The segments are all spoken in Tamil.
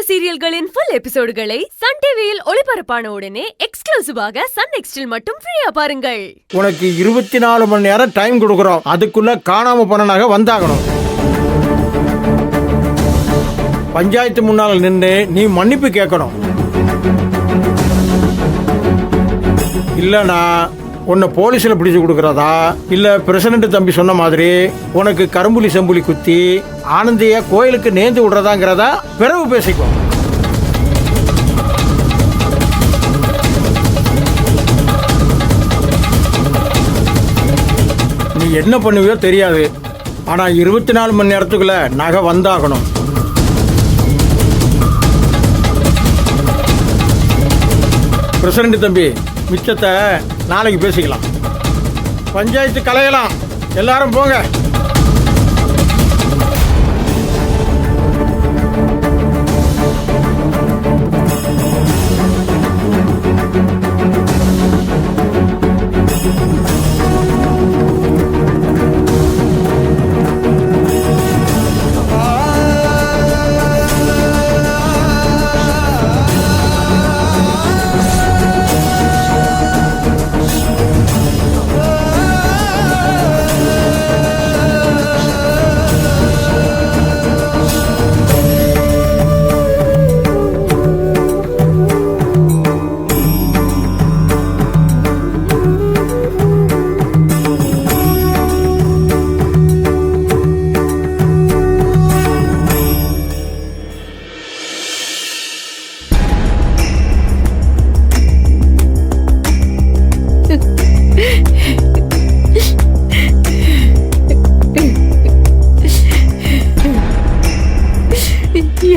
சீரியல்களின் ஃபுல் எபிசோடுகளை சன் டிவியில் ஒளிபரப்பான உடனே எக்ஸ்க்ளூசிவாக சன் நெக்ஸ்டில் மட்டும் ஃப்ரீயா பாருங்கள். உனக்கு 24 மணி நேரம் டைம் கொடுக்குறோம். அதுக்குள்ள காணாம போன நகை வந்தாகணும். பஞ்சாயத்து முன்னால நின்று நீ மன்னிப்பு கேட்கணும். இல்லனா உன்னை போலீஸ்ல பிடிச்சு கொடுக்கறதா இல்ல பிரசிடண்ட் தம்பி சொன்ன மாதிரி உனக்கு கரும்புலி செம்புலி குத்தி ஆனந்திய கோயிலுக்கு நேர்ந்து விடுறதாங்கிறதா பிறகு பேசிக்கோ. நீ என்ன பண்ணுவியோ தெரியாது, ஆனா 24 மணி நேரத்துக்குள்ள நகை வந்தாகணும். பிரசிடண்ட் தம்பி, மிச்சத்தை நாளைக்கு பேசிக்கலாம். பஞ்சாயத்து கலையலாம். எல்லாரும் போங்க.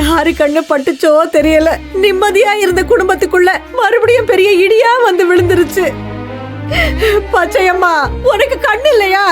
யாரு கண்ணு பட்டுச்சோ தெரியல. நிம்மதியா இருந்த குடும்பத்துக்குள்ள மறுபடியும் பெரிய இடியா வந்து விழுந்துருச்சு. பச்சையம்மா, உனக்கு கண்ணு இல்லையா?